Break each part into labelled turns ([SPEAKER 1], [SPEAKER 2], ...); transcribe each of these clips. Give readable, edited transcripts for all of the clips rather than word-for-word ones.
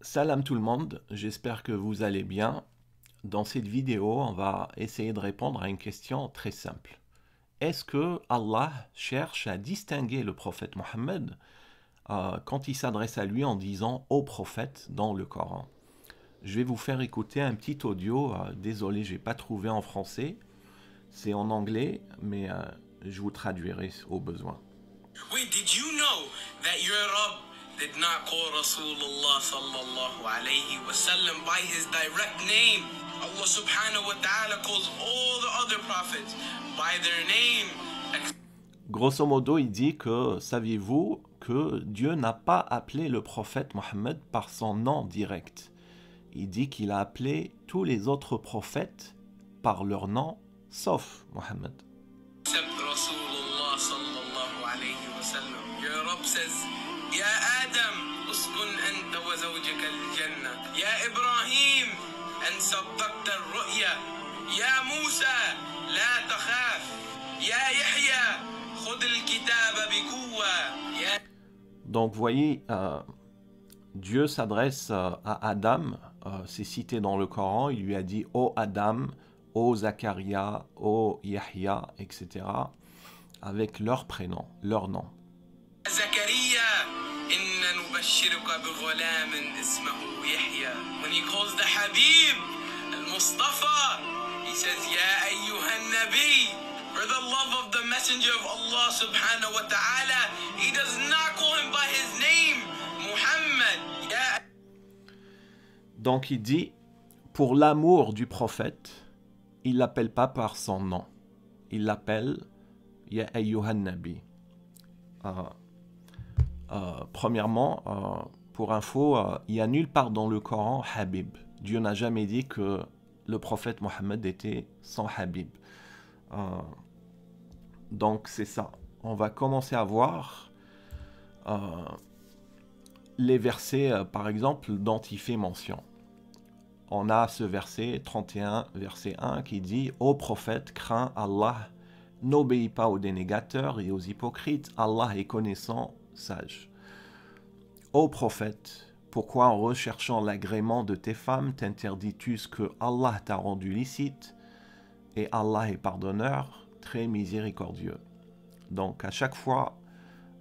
[SPEAKER 1] Salam tout le monde, j'espère que vous allez bien. Dans cette vidéo, on va essayer de répondre à une question très simple. Est-ce que Allah cherche à distinguer le prophète Mohammed quand il s'adresse à lui en disant « Ô prophète » dans le Coran? Je vais vous faire écouter un petit audio, désolé, j'ai pas trouvé en français, c'est en anglais, mais je vous traduirai au besoin.
[SPEAKER 2] Wait, did you know that your Rabb did not call Rasulullah sallallahu alayhi wa sallam by his direct name? Allah subhanahu wa ta'ala calls all the other prophets by their name.
[SPEAKER 1] Grosso modo, il dit que, saviez-vous que Dieu n'a pas appelé le prophète Mohammed par son nom direct. Il dit qu'il a appelé tous les autres prophètes par leur nom, sauf Mohammed.
[SPEAKER 2] Except Rasulullah sallallahu alayhi wa sallam. Your Rabb says, Ya Adam, uskun anta wa zawjaka al-jannah. Ya Ibrahim, an saddaqta al-ru'ya. Ya Musa, la takhaf. Ya Yahya, khud al-kitaba bikuwa. Ya...
[SPEAKER 1] Donc, vous voyez, Dieu s'adresse à Adam, c'est cité dans le Coran, il lui a dit « Ô Adam »,« Ô Zacharia »,« Ô Yahya », etc., avec leur prénom, leur nom.
[SPEAKER 2] Zakaria, inna nubashshiruka bi ghulamin ismuhu Yahya. When he calls the Habib, al-Mustafa, he says, Ya ayyuhan nabi. For the love of the messenger of Allah subhanahu wa ta'ala, he does not call him by his name, Muhammad. Ya...
[SPEAKER 1] Donc il dit, pour l'amour du prophète, il l'appelle pas par son nom. Il l'appelle Ya ayyuhan nabi. Premièrement, pour info, il n'y a nulle part dans le Coran Habib. Dieu n'a jamais dit que le prophète Mohammed était son Habib. Donc c'est ça. On va commencer à voir les versets, par exemple, dont il fait mention. On a ce verset 31, verset 1, qui dit « Ô prophète, crains Allah, n'obéis pas aux dénégateurs et aux hypocrites, Allah est connaissant, sage. Ô prophète, pourquoi en recherchant l'agrément de tes femmes t'interdis-tu ce que Allah t'a rendu licite? Et Allah est pardonneur, très miséricordieux. » Donc à chaque fois,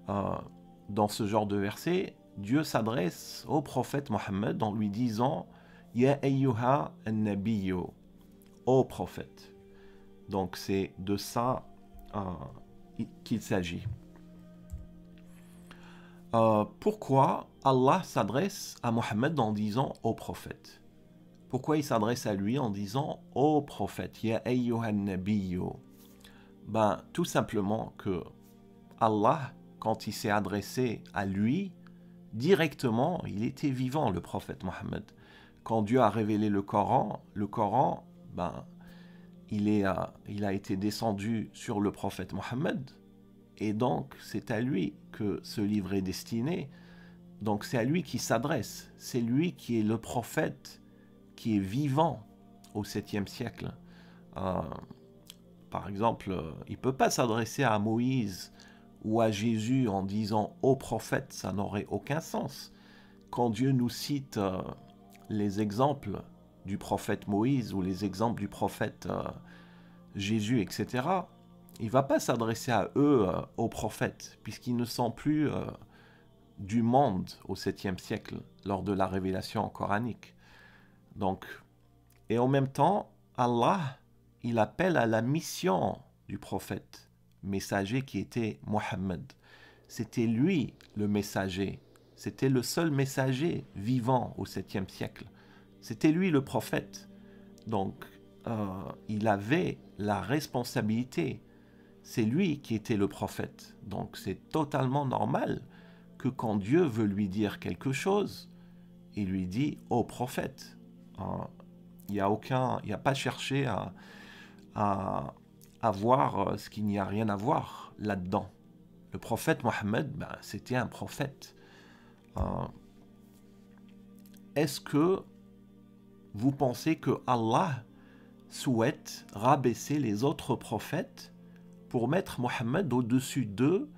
[SPEAKER 1] dans ce genre de verset, Dieu s'adresse au prophète Mohammed en lui disant « Ya ayyuha an-nabiyyu » ô prophète. Donc c'est de ça qu'il s'agit. Pourquoi Allah s'adresse à Mohammed en disant « ô prophète » Pourquoi il s'adresse à lui en disant « ô prophète » Ya ayyuha an-nabiyyu. Ben, tout simplement que Allah, quand il s'est adressé à lui, directement, il était vivant, le prophète Mohammed. Quand Dieu a révélé le Coran, ben, il a été descendu sur le prophète Mohammed, et donc c'est à lui que ce livre est destiné. Donc c'est à lui qui s'adresse, c'est lui qui est le prophète qui est vivant au 7e siècle. Par exemple, il ne peut pas s'adresser à Moïse ou à Jésus en disant « ô prophète », ça n'aurait aucun sens. Quand Dieu nous cite les exemples du prophète Moïse ou les exemples du prophète Jésus, etc., il ne va pas s'adresser à eux, aux prophètes, puisqu'ils ne sont plus du monde au 7e siècle, lors de la révélation coranique. Donc, et en même temps, Allah, il appelle à la mission du prophète messager qui était Mohammed. C'était lui le messager. C'était le seul messager vivant au 7e siècle. C'était lui le prophète. Donc, il avait la responsabilité. C'est lui qui était le prophète. Donc, c'est totalement normal que quand Dieu veut lui dire quelque chose, il lui dit « ô prophète ». Il n'y a pas cherché à voir ce qu'il n'y a rien à voir là-dedans. Le prophète Mohammed, ben, c'était un prophète. Est-ce que vous pensez que Allah souhaite rabaisser les autres prophètes pour mettre Mohammed au-dessus d'eux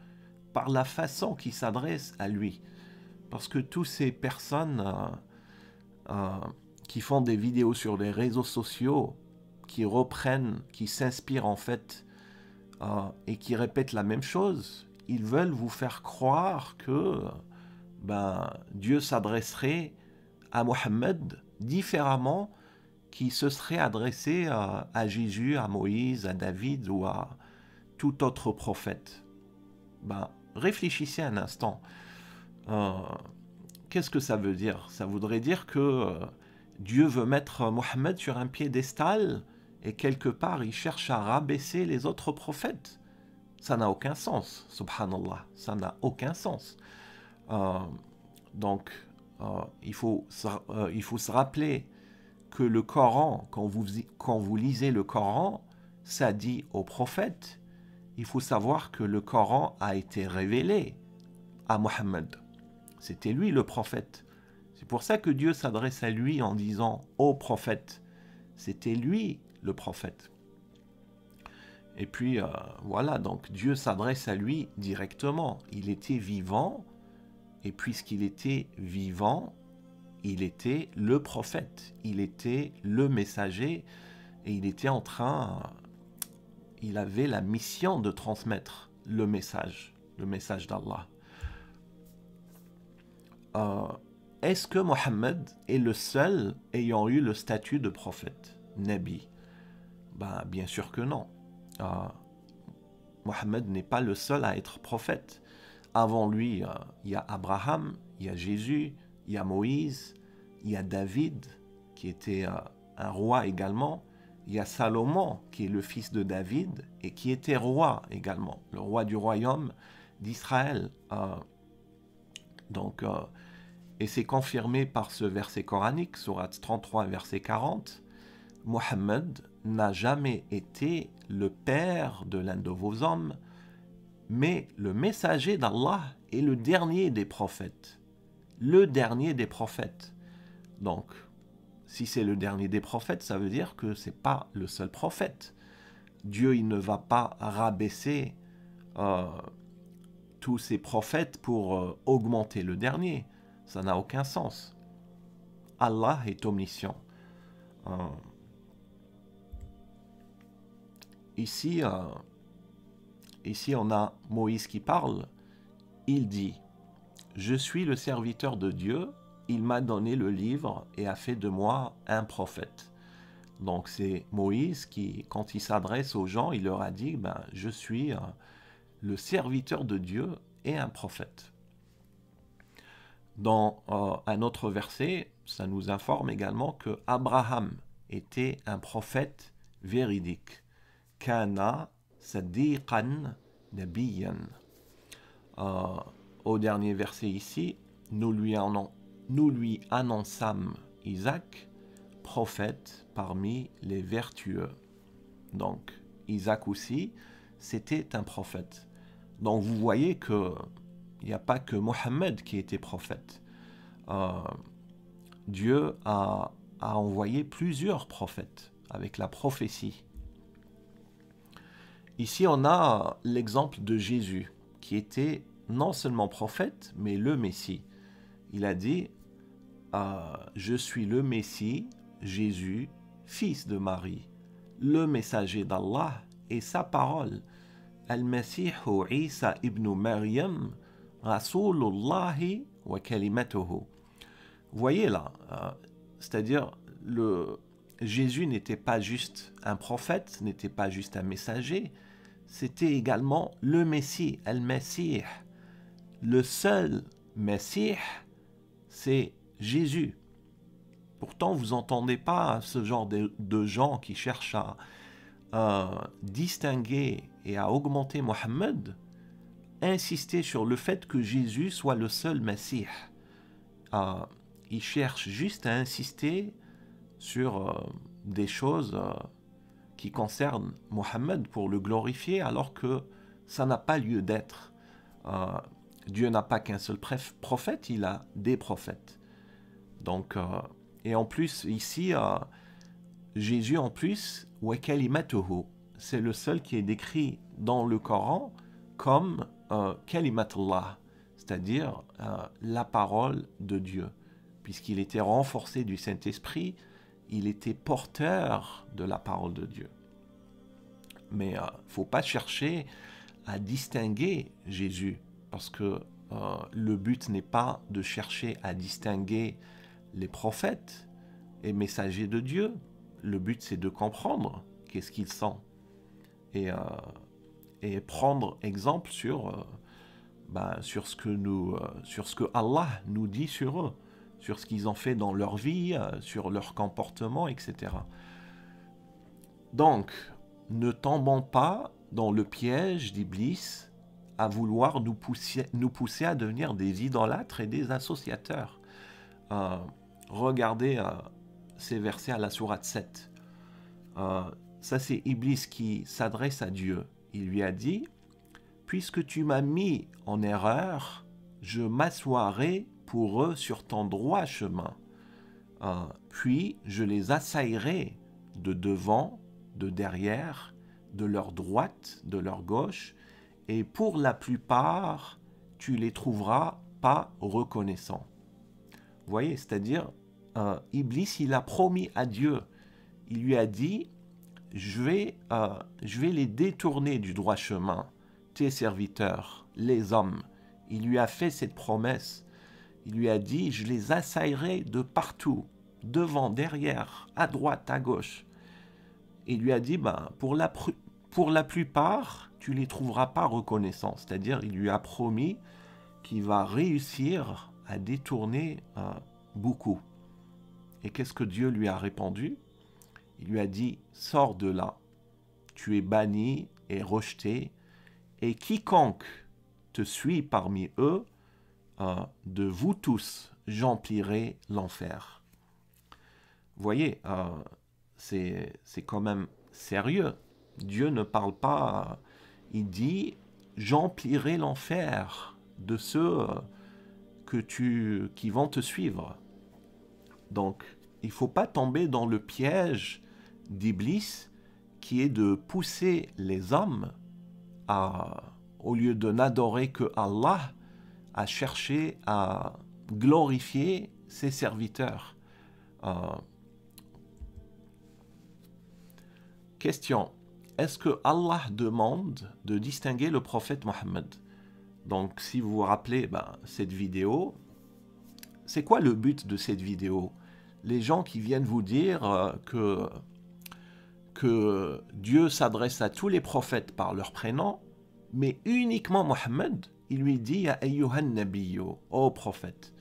[SPEAKER 1] par la façon qu'il s'adresse à lui? Parce que toutes ces personnes qui font des vidéos sur les réseaux sociaux, qui reprennent, qui s'inspirent en fait, et qui répètent la même chose, ils veulent vous faire croire que Dieu s'adresserait à Mohammed différemment qu'il se serait adressé à Jésus, à Moïse, à David ou à tout autre prophète. Réfléchissez un instant. Qu'est-ce que ça veut dire? Ça voudrait dire que Dieu veut mettre Mohammed sur un piédestal et quelque part il cherche à rabaisser les autres prophètes. Ça n'a aucun sens, subhanallah, ça n'a aucun sens. Donc, il faut se rappeler que le Coran, quand vous lisez le Coran, ça dit aux prophètes, il faut savoir que le Coran a été révélé à Mohammed. C'était lui le prophète. C'est pour ça que Dieu s'adresse à lui en disant « Ô prophète ». C'était lui le prophète. Et puis, voilà, donc Dieu s'adresse à lui directement. Il était vivant, et puisqu'il était vivant, il était le prophète, il était le messager, et il avait la mission de transmettre le message d'Allah. Est-ce que Mohammed est le seul ayant eu le statut de prophète, Nabi? Bien sûr que non. Mohammed n'est pas le seul à être prophète. Avant lui, il y a Abraham, il y a Jésus, il y a Moïse, il y a David, qui était un roi également. Il y a Salomon, qui est le fils de David, et qui était roi également, le roi du royaume d'Israël. Et c'est confirmé par ce verset coranique, sourate 33, verset 40. Mohammed n'a jamais été le père de l'un de vos hommes, mais le messager d'Allah est le dernier des prophètes. Le dernier des prophètes. Donc, si c'est le dernier des prophètes, ça veut dire que ce n'est pas le seul prophète. Dieu, il ne va pas rabaisser tous ces prophètes pour augmenter le dernier. Ça n'a aucun sens. Allah est omniscient. Ici, on a Moïse qui parle. Il dit « Je suis le serviteur de Dieu, il m'a donné le livre et a fait de moi un prophète. » Donc c'est Moïse qui, quand il s'adresse aux gens, il leur a dit « Je suis le serviteur de Dieu et un prophète. » Dans un autre verset, ça nous informe également que Abraham était un prophète véridique. Kana sadiqan nabiyyan. Au dernier verset ici, nous lui annonçâmes Isaac, prophète parmi les vertueux. Donc, Isaac aussi, c'était un prophète. Donc, vous voyez que il n'y a pas que Mohammed qui était prophète. Dieu a envoyé plusieurs prophètes avec la prophétie. Ici, on a l'exemple de Jésus, qui était non seulement prophète, mais le Messie. Il a dit « Je suis le Messie, Jésus, fils de Marie, le messager d'Allah et sa parole. Al-Masihu Isa ibn Maryam, Rasulullahi wa kalimatuhu. » Vous voyez là, c'est-à-dire Jésus n'était pas juste un prophète, n'était pas juste un messager, c'était également le Messie, Al-Masih. Le seul Messie, c'est Jésus. Pourtant, vous n'entendez pas ce genre de gens qui cherchent à distinguer et à augmenter Mohammed, insister sur le fait que Jésus soit le seul Messie. Ils cherchent juste à insister sur des choses qui concernent Mohammed pour le glorifier, alors que ça n'a pas lieu d'être. Dieu n'a pas qu'un seul prophète, il a des prophètes. Donc, et en plus, ici, Jésus, en plus, wa kalimatuhu, c'est le seul qui est décrit dans le Coran comme kalimatullah, c'est-à-dire la parole de Dieu. puisqu'il était renforcé du Saint-Esprit, il était porteur de la parole de Dieu. Mais il ne faut pas chercher à distinguer Jésus, parce que le but n'est pas de chercher à distinguer les prophètes et messagers de Dieu. Le but, c'est de comprendre qu'est-ce qu'ils sont et prendre exemple sur ce que Allah nous dit sur eux, sur ce qu'ils ont fait dans leur vie, sur leur comportement, etc. Donc, ne tombons pas dans le piège d'Iblis à vouloir nous pousser à devenir des idolâtres et des associateurs. Regardez ces versets à la sourate 7. Ça, c'est Iblis qui s'adresse à Dieu. Il lui a dit « Puisque tu m'as mis en erreur, je m'assoirai pour eux sur ton droit chemin. Puis je les assaillerai de devant, de derrière, de leur droite, de leur gauche, et pour la plupart, tu les trouveras pas reconnaissants. » Vous voyez, c'est-à-dire, Iblis, il a promis à Dieu, il lui a dit, je vais les détourner du droit chemin, tes serviteurs, les hommes. Il lui a fait cette promesse. Il lui a dit, je les assaillerai de partout, devant, derrière, à droite, à gauche. Il lui a dit, pour la plupart, tu ne les trouveras pas reconnaissants. C'est-à-dire, il lui a promis qu'il va réussir à détourner beaucoup. Et qu'est-ce que Dieu lui a répondu? Il lui a dit, sors de là, tu es banni et rejeté, et quiconque te suit parmi eux, de vous tous, j'emplirai l'enfer. Vous voyez, c'est quand même sérieux. Dieu ne parle pas, il dit, j'emplirai l'enfer de ceux qui vont te suivre. Donc, il ne faut pas tomber dans le piège d'Iblis qui est de pousser les hommes au lieu de n'adorer que Allah, à chercher à glorifier ses serviteurs. Question. Est-ce que Allah demande de distinguer le prophète Mohammed? Donc, si vous vous rappelez cette vidéo, c'est quoi le but de cette vidéo? Les gens qui viennent vous dire que Dieu s'adresse à tous les prophètes par leur prénom, mais uniquement Mohammed, il lui dit « Ya ayyuhan nabiyyu » ô prophète.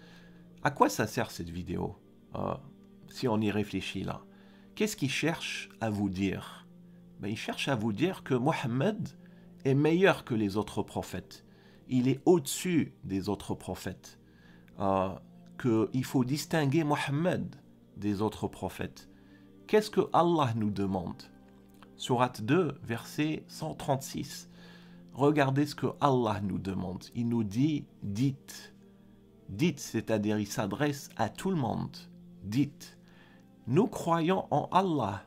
[SPEAKER 1] À quoi ça sert cette vidéo, si on y réfléchit là? Qu'est-ce qu'il cherche à vous dire? Il cherche à vous dire que Mohammed est meilleur que les autres prophètes. Il est au-dessus des autres prophètes. Qu'il faut distinguer Mohammed des autres prophètes. Qu'est-ce que Allah nous demande? Sourate 2, verset 136. Regardez ce que Allah nous demande. Il nous dit « dites ». Dites, c'est-à-dire il s'adresse à tout le monde. Dites, nous croyons en Allah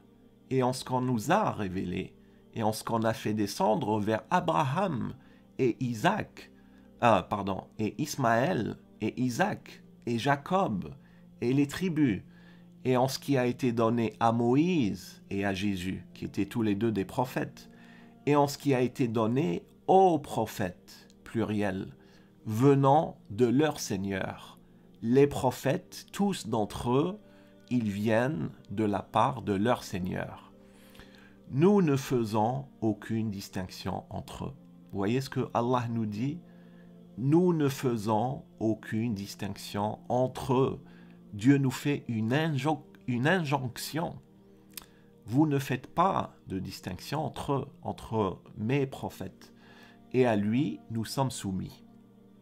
[SPEAKER 1] et en ce qu'on nous a révélé et en ce qu'on a fait descendre vers Abraham et et Ismaël et Isaac et Jacob et les tribus, et en ce qui a été donné à Moïse et à Jésus, qui étaient tous les deux des prophètes, et en ce qui a été donné aux prophètes, pluriel, venant de leur Seigneur. Les prophètes, tous d'entre eux, ils viennent de la part de leur Seigneur. Nous ne faisons aucune distinction entre eux. Vous voyez ce que Allah nous dit? Nous ne faisons aucune distinction entre eux. Dieu nous fait une injonction. Vous ne faites pas de distinction entre mes prophètes. Et à lui, nous sommes soumis.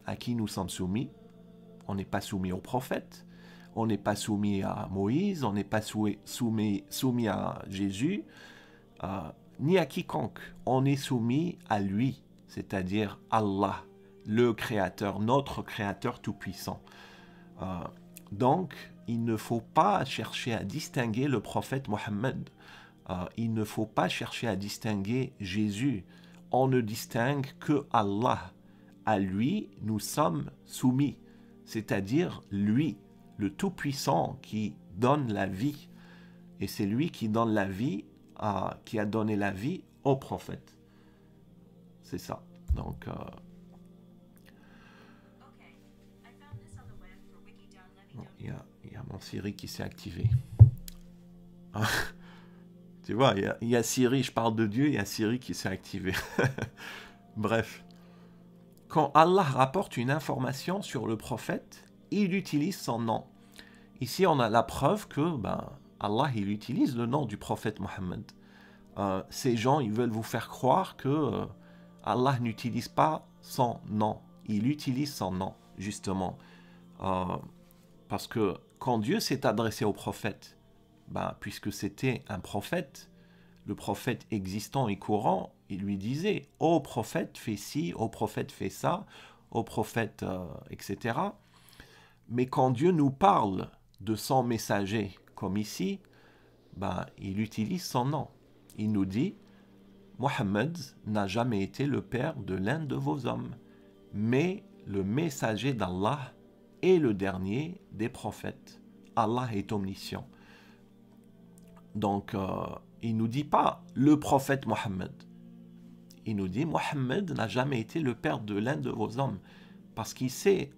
[SPEAKER 1] À qui nous sommes soumis? On n'est pas soumis aux prophètes. On n'est pas soumis à Moïse. On n'est pas soumis à Jésus. Ni à quiconque. On est soumis à lui, c'est-à-dire Allah, le Créateur, notre Créateur tout-puissant. Donc, il ne faut pas chercher à distinguer le prophète Mohammed. Il ne faut pas chercher à distinguer Jésus. On ne distingue que Allah. À lui, nous sommes soumis. C'est-à-dire lui, le Tout-Puissant qui donne la vie. Et c'est lui qui donne la vie, qui a donné la vie au prophète. C'est ça. Donc, il y a mon Siri qui s'est activé. Tu vois, il y a Siri, je parle de Dieu, il y a Siri qui s'est activé. Bref. Quand Allah rapporte une information sur le prophète, il utilise son nom. Ici, on a la preuve que Allah, il utilise le nom du prophète Mohammed. Ces gens, ils veulent vous faire croire que Allah n'utilise pas son nom. Il utilise son nom, justement. Parce que quand Dieu s'est adressé au prophète, puisque c'était un prophète, le prophète existant et courant, il lui disait « Ô prophète, fais ci, ô prophète, fais ça, ô prophète, etc. » Mais quand Dieu nous parle de son messager, comme ici, il utilise son nom. Il nous dit « Mohammed n'a jamais été le père de l'un de vos hommes, mais le messager d'Allah est le dernier des prophètes. Allah est omniscient. » Donc, il ne nous dit pas « le prophète Mohammed ». Il nous dit « Mohammed n'a jamais été le père de l'un de vos hommes ». Parce qu'il sait,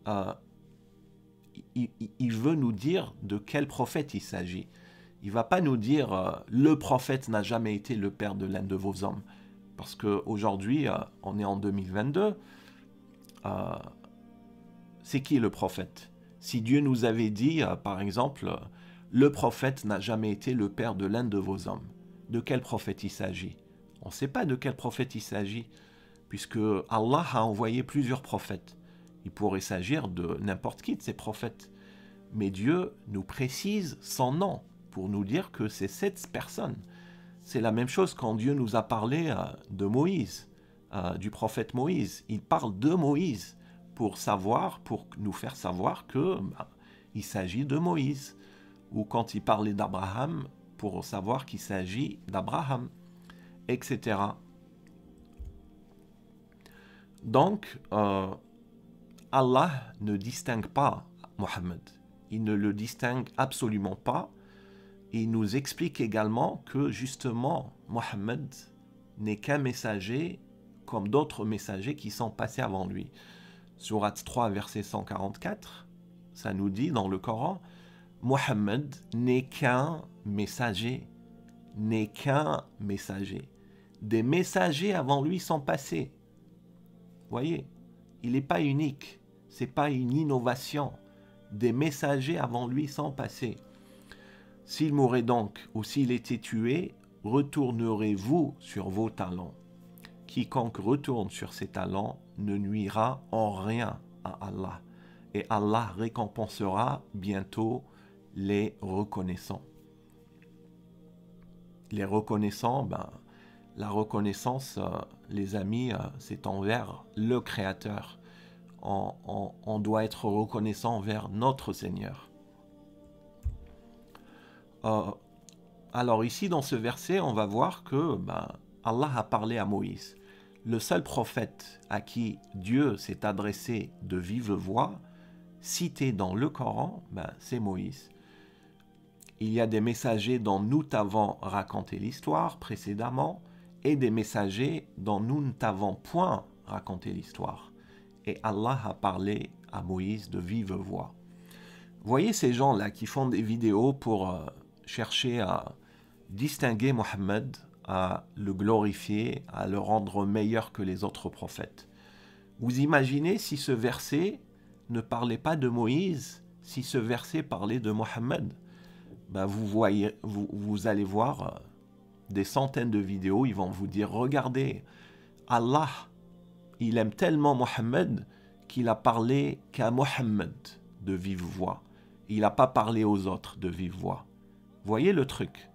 [SPEAKER 1] il veut nous dire de quel prophète il s'agit. Il ne va pas nous dire « le prophète n'a jamais été le père de l'un de vos hommes ». Parce qu'aujourd'hui, on est en 2022. C'est qui le prophète? Si Dieu nous avait dit, par exemple, le prophète n'a jamais été le père de l'un de vos hommes, de quel prophète il s'agit? On ne sait pas de quel prophète il s'agit, puisque Allah a envoyé plusieurs prophètes. Il pourrait s'agir de n'importe qui de ces prophètes. Mais Dieu nous précise son nom pour nous dire que c'est cette personne. C'est la même chose quand Dieu nous a parlé de Moïse, du prophète Moïse. Il parle de Moïse pour nous faire savoir que il s'agit de Moïse. Ou quand il parlait d'Abraham, pour savoir qu'il s'agit d'Abraham, etc. Donc, Allah ne distingue pas Mohammed. Il ne le distingue absolument pas. Il nous explique également que justement, Mohammed n'est qu'un messager comme d'autres messagers qui sont passés avant lui. Sourate 3, verset 144, ça nous dit dans le Coran, Mohammed n'est qu'un messager, n'est qu'un messager. Des messagers avant lui sont passés. Voyez, il n'est pas unique, c'est pas une innovation. Des messagers avant lui sont passés. S'il mourait donc, ou s'il était tué, retournerez-vous sur vos talents. Quiconque retourne sur ses talents ne nuira en rien à Allah. Et Allah récompensera bientôt les reconnaissants. Les reconnaissants, la reconnaissance, les amis, c'est envers le Créateur. On doit être reconnaissant envers notre Seigneur. Alors ici, dans ce verset, on va voir que Allah a parlé à Moïse. Le seul prophète à qui Dieu s'est adressé de vive voix, cité dans le Coran, c'est Moïse. Il y a des messagers dont nous t'avons raconté l'histoire précédemment et des messagers dont nous ne t'avons point raconté l'histoire. Et Allah a parlé à Moïse de vive voix. Voyez ces gens-là qui font des vidéos pour chercher à distinguer Mohammed, à le glorifier, à le rendre meilleur que les autres prophètes. Vous imaginez si ce verset ne parlait pas de Moïse, si ce verset parlait de Mohammed? Vous allez voir des centaines de vidéos, ils vont vous dire, regardez, Allah, il aime tellement Mohammed qu'il a parlé qu'à Mohammed de vive voix. Il n'a pas parlé aux autres de vive voix. Voyez le truc?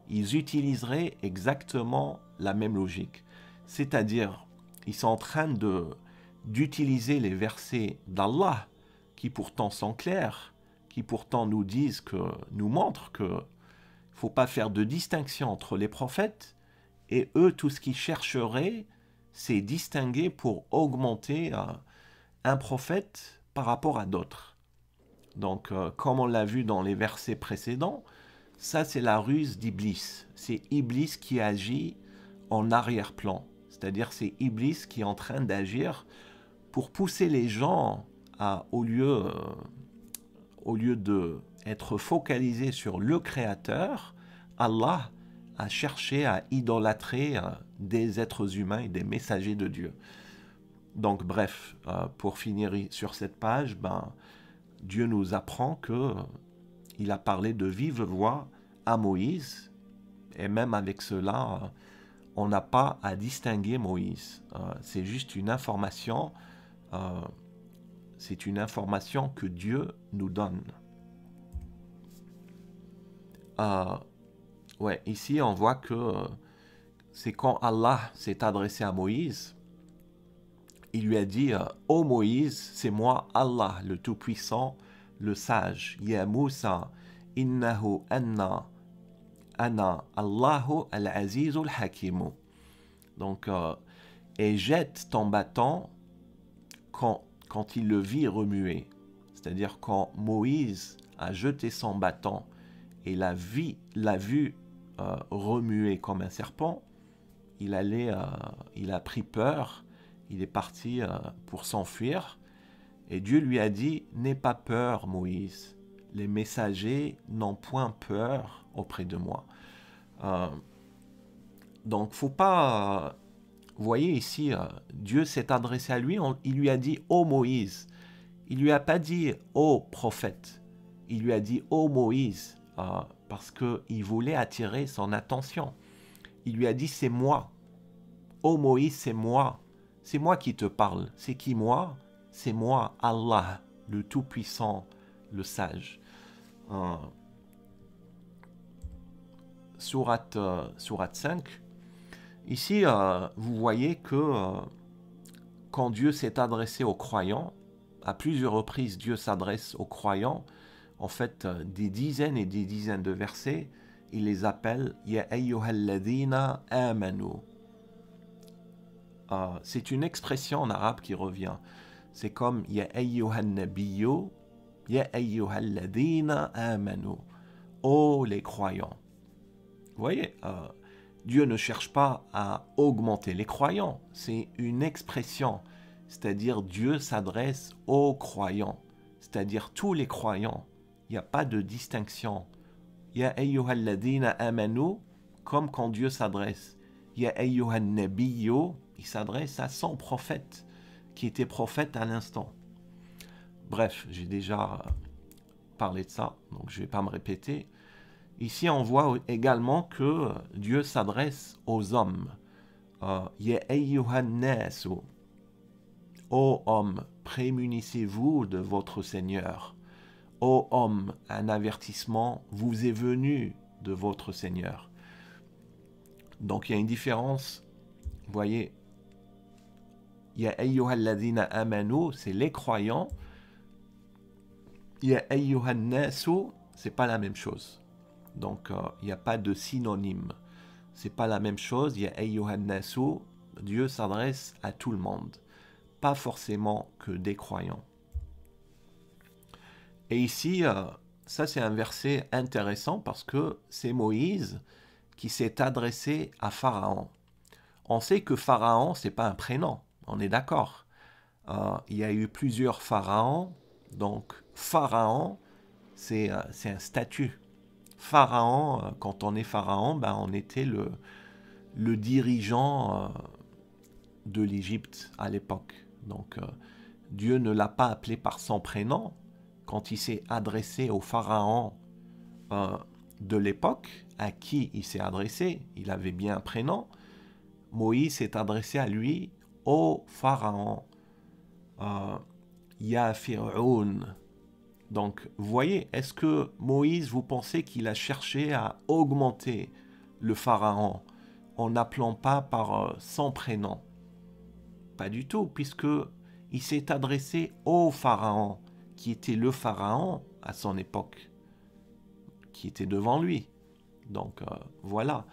[SPEAKER 1] Ils utiliseraient exactement la même logique. C'est-à-dire, ils sont en train d'utiliser les versets d'Allah, qui pourtant sont clairs, qui pourtant nous montrent qu'il ne faut pas faire de distinction entre les prophètes, et eux, tout ce qu'ils chercheraient, c'est distinguer pour augmenter un prophète par rapport à d'autres. Donc, comme on l'a vu dans les versets précédents, ça c'est la ruse d'Iblis. C'est Iblis qui agit en arrière-plan. C'est-à-dire c'est Iblis qui est en train d'agir pour pousser les gens à, au lieu de être focalisés sur le Créateur, Allah, à chercher à idolâtrer des êtres humains et des messagers de Dieu. Donc bref, pour finir sur cette page, Dieu nous apprend qu'il a parlé de vive voix à Moïse, et même avec cela, on n'a pas à distinguer Moïse. C'est juste une information, c'est une information que Dieu nous donne. Ici on voit que c'est quand Allah s'est adressé à Moïse, il lui a dit « Ô Moïse, c'est moi Allah, le Tout-Puissant, le Sage. Ya Moussa, innahu anna Allahu al-Azizul Hakimu. » Donc, et jette ton bâton quand il le vit remuer. C'est-à-dire quand Moïse a jeté son bâton et l'a vu remuer comme un serpent, il a pris peur, il est parti pour s'enfuir. Et Dieu lui a dit, n'aie pas peur Moïse, les messagers n'ont point peur auprès de moi. Donc faut pas... vous voyez ici, Dieu s'est adressé à lui, il lui a dit « Ô Moïse ». Il lui a pas dit « Ô prophète ». Il lui a dit « Ô Moïse » parce qu'il voulait attirer son attention. Il lui a dit « C'est moi. Ô Moïse, c'est moi. C'est moi qui te parle. C'est qui moi? C'est moi, Allah, le Tout-Puissant, le Sage. » Sourate 5. Ici, vous voyez que quand Dieu s'est adressé aux croyants, à plusieurs reprises, Dieu s'adresse aux croyants, en fait, des dizaines et des dizaines de versets, il les appelle « Ya ayyuhalladhina amanu ». C'est une expression en arabe qui revient. C'est comme « Ya ayyuhannabiyyu »,« Ya ayyuhalladhina amanu ». Oh les croyants. Vous voyez, Dieu ne cherche pas à augmenter les croyants, c'est une expression, c'est-à-dire Dieu s'adresse aux croyants, c'est-à-dire tous les croyants, il n'y a pas de distinction. Ya ayyuhalladhina amanu, comme quand Dieu s'adresse. Ya ayyuhannabiyyu, il s'adresse à son prophète, qui était prophète à l'instant. Bref, j'ai déjà parlé de ça, donc je ne vais pas me répéter. Ici, on voit également que Dieu s'adresse aux hommes. Ya ayyuhannasu. Ô hommes, prémunissez-vous de votre Seigneur. Ô hommes, un avertissement vous est venu de votre Seigneur. Donc, il y a une différence. Vous voyez, Ya ayyuhalladhina amanu, c'est les croyants. Ya ayyuhannasu, c'est pas la même chose. Donc, il n'y a pas de synonyme. C'est pas la même chose. Ya ayyuhannasu, Dieu s'adresse à tout le monde. Pas forcément que des croyants. Et ici, ça c'est un verset intéressant parce que c'est Moïse qui s'est adressé à Pharaon. On sait que Pharaon, c'est pas un prénom, on est d'accord. Il y a eu plusieurs pharaons, donc Pharaon, c'est un statut. Pharaon, quand on est pharaon, on était le dirigeant de l'Égypte à l'époque. Donc Dieu ne l'a pas appelé par son prénom. Quand il s'est adressé au pharaon de l'époque, à qui il s'est adressé, il avait bien un prénom. Moïse s'est adressé à lui, au pharaon. Ya Fir'aun. Donc, vous voyez, est-ce que Moïse, vous pensez qu'il a cherché à augmenter le pharaon en n'appelant pas par son prénom? Pas du tout, puisque il s'est adressé au pharaon, qui était le pharaon à son époque, qui était devant lui. Donc, voilà.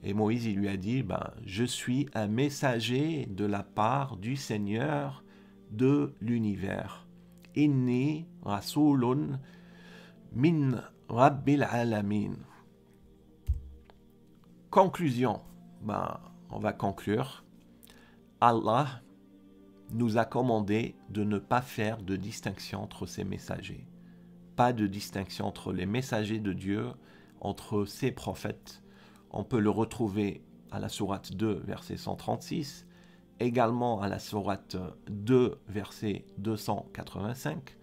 [SPEAKER 1] Et Moïse, il lui a dit, je suis un messager de la part du Seigneur de l'univers. Inni rasulun min rabbil alamin. Conclusion. On va conclure. Allah nous a commandé de ne pas faire de distinction entre ses messagers. Pas de distinction entre les messagers de Dieu, entre ses prophètes. On peut le retrouver à la sourate 2, verset 136, également à la sourate 2, verset 285.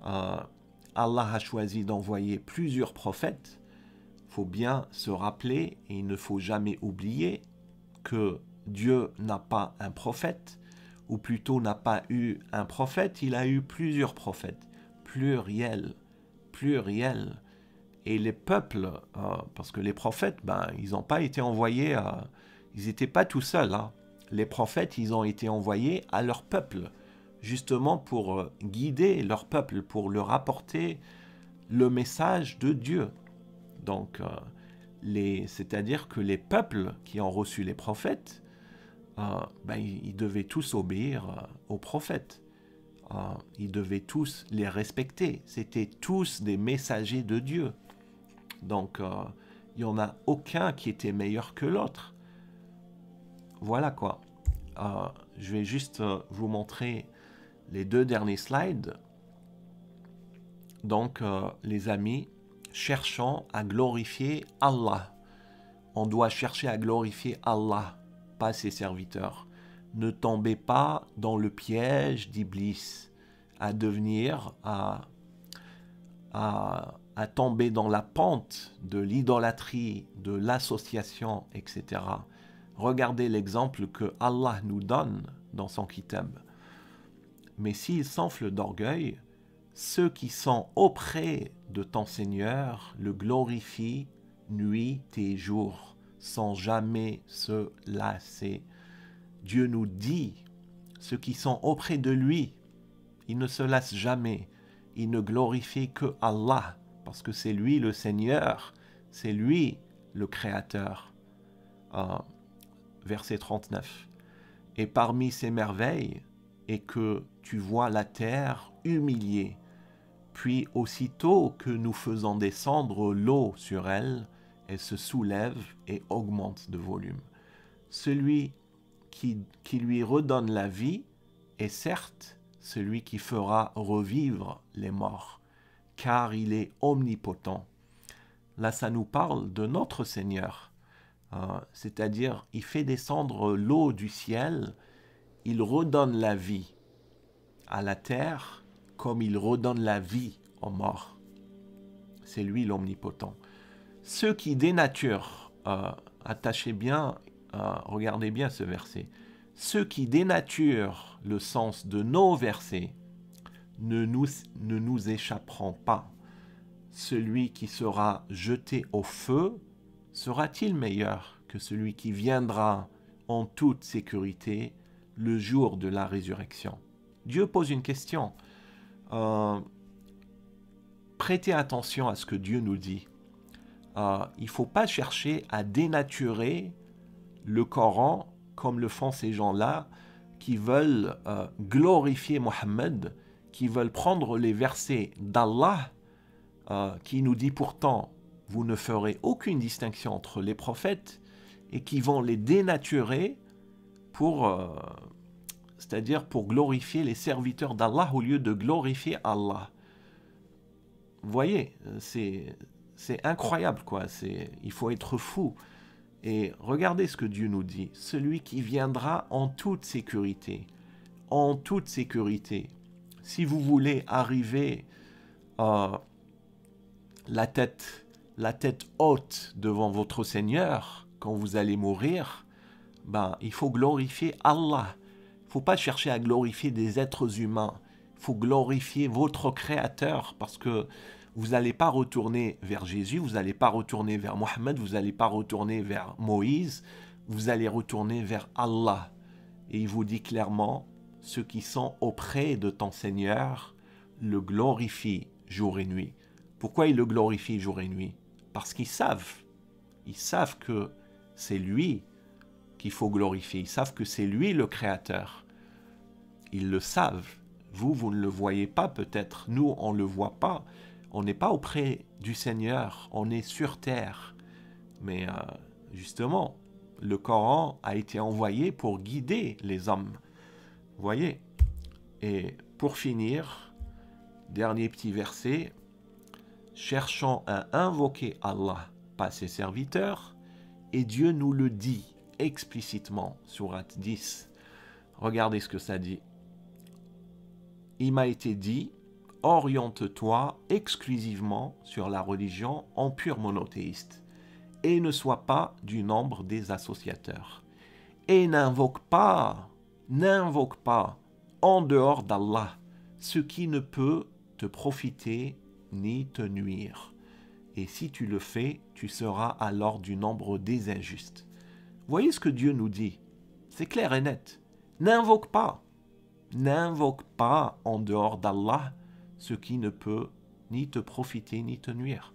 [SPEAKER 1] Allah a choisi d'envoyer plusieurs prophètes. Il faut bien se rappeler, et il ne faut jamais oublier, que Dieu n'a pas un prophète, ou plutôt n'a pas eu un prophète, il a eu plusieurs prophètes, pluriel. Et les peuples, parce que les prophètes, ils n'ont pas été envoyés, ils n'étaient pas tout seuls. Les prophètes, ils ont été envoyés à leur peuple, justement pour guider leur peuple, pour leur apporter le message de Dieu. Donc, c'est-à-dire que les peuples qui ont reçu les prophètes, ils devaient tous obéir aux prophètes. Ils devaient tous les respecter. C'était tous des messagers de Dieu. Donc, il n'y en a aucun qui était meilleur que l'autre. Voilà quoi. Je vais juste vous montrer les 2 derniers slides. Donc, les amis, cherchons à glorifier Allah. On doit chercher à glorifier Allah, pas ses serviteurs. Ne tombez pas dans le piège d'Iblis, à devenir, à tomber dans la pente de l'idolâtrie, de l'association, etc. Regardez l'exemple que Allah nous donne dans son kitab. Mais s'ils s'enflent d'orgueil, ceux qui sont auprès de ton Seigneur le glorifient nuit et jour, sans jamais se lasser. Dieu nous dit, ceux qui sont auprès de lui, ils ne se lassent jamais, ils ne glorifient que Allah, parce que c'est lui le Seigneur, c'est lui le Créateur. Verset 39. Et parmi ces merveilles, est que tu vois la terre humiliée, puis aussitôt que nous faisons descendre l'eau sur elle, elle se soulève et augmente de volume. Celui qui lui redonne la vie est certes celui qui fera revivre les morts, car il est omnipotent. Là, ça nous parle de notre Seigneur, c'est-à-dire il fait descendre l'eau du ciel, il redonne la vie à la terre comme il redonne la vie aux morts. C'est lui l'omnipotent. Ceux qui dénaturent, attachez bien, regardez bien ce verset, ceux qui dénaturent le sens de nos versets ne nous échapperont pas. Celui qui sera jeté au feu sera-t-il meilleur que celui qui viendra en toute sécurité le jour de la résurrection? Dieu pose une question. Prêtez attention à ce que Dieu nous dit. Il ne faut pas chercher à dénaturer le Coran comme le font ces gens-là qui veulent glorifier Mohammed, qui veulent prendre les versets d'Allah qui nous dit pourtant vous ne ferez aucune distinction entre les prophètes et qui vont les dénaturer c'est-à-dire pour glorifier les serviteurs d'Allah au lieu de glorifier Allah. Vous voyez, c'est incroyable quoi, il faut être fou. Et regardez ce que Dieu nous dit, celui qui viendra en toute sécurité. En toute sécurité. Si vous voulez arriver la tête haute devant votre Seigneur quand vous allez mourir, il faut glorifier Allah. Il ne faut pas chercher à glorifier des êtres humains. Il faut glorifier votre Créateur parce que vous n'allez pas retourner vers Jésus, vous n'allez pas retourner vers Mohammed, vous n'allez pas retourner vers Moïse, vous allez retourner vers Allah. Et il vous dit clairement, ceux qui sont auprès de ton Seigneur le glorifient jour et nuit. Pourquoi ils le glorifient jour et nuit? Parce qu'ils savent que c'est lui qu'il faut glorifier, ils savent que c'est lui le Créateur. Ils le savent. Vous ne le voyez pas peut-être. Nous, on ne le voit pas. On n'est pas auprès du Seigneur. On est sur terre. Mais justement, le Coran a été envoyé pour guider les hommes. Vous voyez? Et pour finir, dernier petit verset. Cherchant à invoquer Allah par ses serviteurs, et Dieu nous le dit explicitement, sourate 10. Regardez ce que ça dit. Il m'a été dit, oriente-toi exclusivement sur la religion en pur monothéiste, et ne sois pas du nombre des associateurs. Et n'invoque pas en dehors d'Allah ce qui ne peut te profiter ni te nuire. Et si tu le fais, tu seras alors du nombre des injustes. Voyez ce que Dieu nous dit. C'est clair et net. N'invoque pas en dehors d'Allah ce qui ne peut ni te profiter ni te nuire.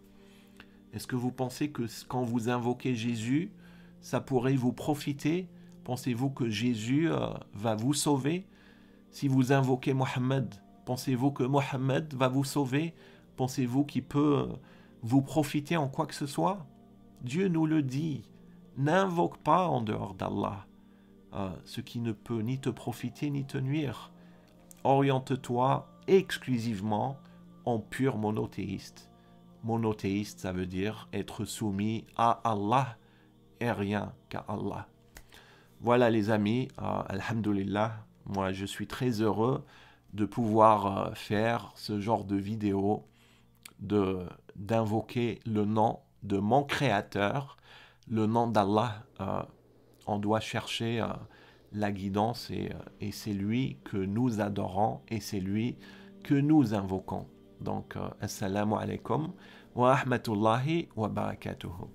[SPEAKER 1] Est-ce que vous pensez que quand vous invoquez Jésus, ça pourrait vous profiter? Pensez-vous que Jésus va vous sauver? Si vous invoquez Mohammed, pensez-vous que Mohammed va vous sauver? Pensez-vous qu'il peut vous profiter en quoi que ce soit? Dieu nous le dit. N'invoque pas en dehors d'Allah ce qui ne peut ni te profiter ni te nuire. Oriente-toi exclusivement en pur monothéiste. Monothéiste, ça veut dire être soumis à Allah et rien qu'à Allah. Voilà les amis, alhamdulillah, moi je suis très heureux de pouvoir faire ce genre de vidéo, d'invoquer le nom de mon Créateur, le nom d'Allah. On doit chercher la guidance et c'est lui que nous adorons et c'est lui que nous invoquons. Donc, assalamu alaikum wa rahmatullahi wa barakatuhu.